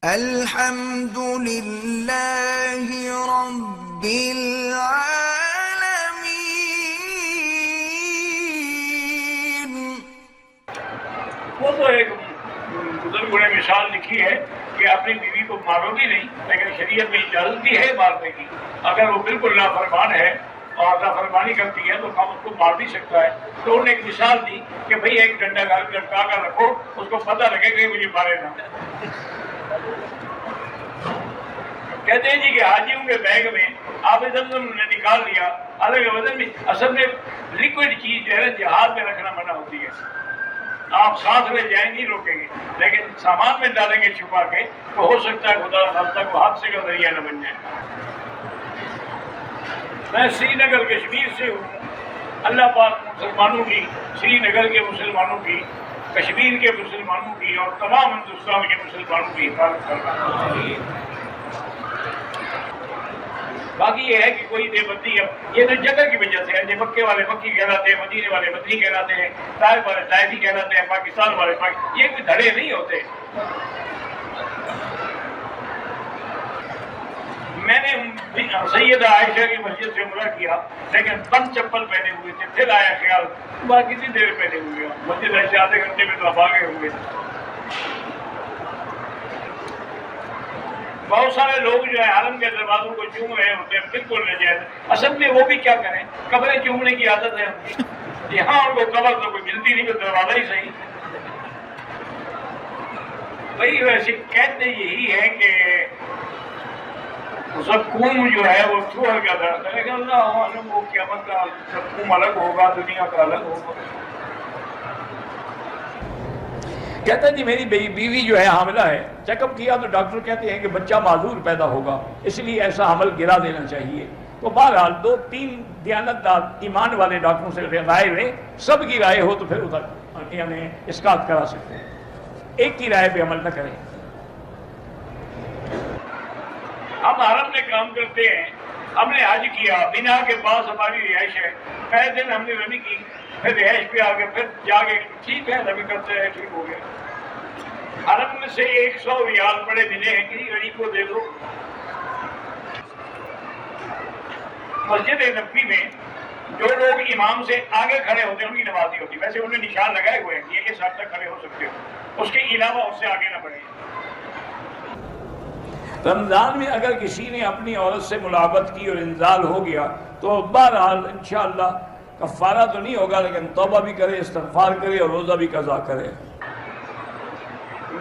الحمد لله رب العالمين۔ وہ تو ایک بزرگوں نے مثال لکھی ہے کہ اپنی بیوی کو مارو بھی نہیں، لیکن شریعت میں اجازت بھی ہے مارنے کی۔ اگر وہ بالکل نافرمان ہے اور نافرمانی کرتی ہے تو ہم اس کو مار بھی سکتا ہے۔ تو انہوں نے ایک مثال دی کہ بھئی ایک ڈنڈا لٹکا کر رکھو، اس کو پتہ لگے کہ مجھے مارے نہ۔ کہتے ہیں جی کہ حاجیوں کے بیگ میں آب زمزم نے نکال لیا، الگ وزن میں، اصل میں لیکوڈ چیز جو ہے جہاز میں رکھنا منع ہوتی ہے۔ آپ ساتھ لے جائیں نہیں روکیں گے، لیکن سامان میں ڈالیں گے چھپا کے تو ہو سکتا ہے خدا نہ خاصہ کو حادثے کا ذریعہ نہ بن جائے۔ میں سری نگر کشمیر سے ہوں۔ اللہ پاک مسلمانوں کی، سری نگر کے مسلمانوں کی، کشمیر کے مسلمانوں کی اور تمام ہندوستان کے مسلمانوں کی حفاظت کرنا۔ باقی یہ ہے کہ کوئی دیوبندی ہے، یہ تو جگہ کی وجہ سے ہے۔ مکے والے مکی کہلاتے ہیں، مدینے والے مدنی کہلاتے ہیں، طائف والے طائفی کہلاتے ہیں، پاکستان والے یہ کوئی دھڑے نہیں ہوتے۔ میں نے سیدہ عائشہ کی مسجد سے عمرہ کیا، لیکن بند چپل پہنے ہوئے تھے۔ پھر آیا خیال صبح کتنی دیر پہنے ہوئے ہوں، مسجد ایسے آدھے گھنٹے میں تو آپ آگے ہوں گے۔ بہت سارے لوگ جو ہے حرم کے دروازوں کو چوم رہے ہوتے ہیں، بالکل ناجائز۔ اصل میں وہ بھی کیا کریں، قبریں چومنے کی عادت ہے یہاں، ان کو قبر تو کوئی ملتی نہیں، تو دروازہ ہی صحیح۔ وہی ویسے کہتے یہی ہے کہ زقوم جو ہے وہ چوہر کا درخت ہے، لیکن اللہ عالم وہ قیامت کا زقوم الگ ہوگا، دنیا کا الگ ہوگا۔ کہتا ہے جی میری بیوی جو ہے حاملہ ہے، چیک اپ کیا تو ڈاکٹر کہتے ہیں کہ بچہ معذور پیدا ہوگا، اس لیے ایسا حمل گرا دینا چاہیے۔ تو بہرحال 2-3 دیانتدار ایمان والے ڈاکٹروں سے رائے لیں، سب کی رائے ہو تو پھر ادھر یعنی اسقاط کرا سکتے ہیں، ایک کی رائے پہ عمل نہ کریں۔ ہم حرم میں کام کرتے ہیں، ہم نے حج کیا، بنا کے پاس ہماری رہائش ہے، پہلے دن ہم نے رمی کی، پھر رہائش پہ آ گئے، پھر جا کے ٹھیک ہے رمی کرتے ہیں، ٹھیک ہو گیا۔ حرم میں سے 100 ریال پڑے ملے ہیں، کسی غریب کو دے دو۔ مسجد نبوی میں جو لوگ امام سے آگے کھڑے ہوتے ہیں ان کی نماز نہیں ہوتی، ویسے انہوں نے نشان لگائے ہوئے ہیں کہ یہ اس حد تک کھڑے ہو سکتے ہو، اس کے علاوہ اس سے آگے نہ بڑھیں۔ رمضان میں اگر کسی نے اپنی عورت سے ملاقات کی اور انزال ہو گیا تو بہرحال انشاءاللہ کفارہ تو نہیں ہوگا، لیکن توبہ بھی کرے، استغفار کرے اور روزہ بھی قضا کرے۔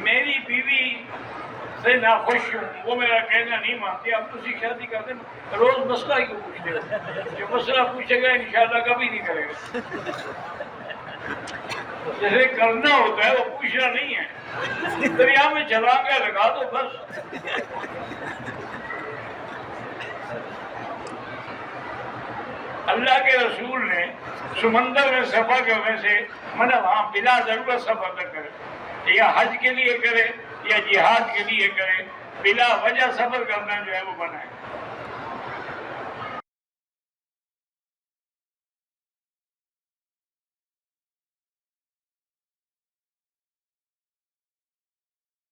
میری بیوی سے ناخوش ہوں، وہ میرا کہنا نہیں مانتی، اب اسی شادی کر دیں، روز مسئلہ ہی کیوں پوچھتے ہو؟ جو مسئلہ پوچھے گا انشاءاللہ کبھی نہیں کرے گا۔ جیسے کرنا ہوتا ہے وہ پوچھنا نہیں ہے، دریا میں چلا کے لگا دو بس۔ اللہ کے رسول نے سمندر میں سفر کرنے سے منع، وہاں بلا ضرورت سفر نہ کرے، یا حج کے لیے کرے یا جہاد کے لیے کرے، بلا وجہ سفر کرنا جو ہے وہ منع ہے۔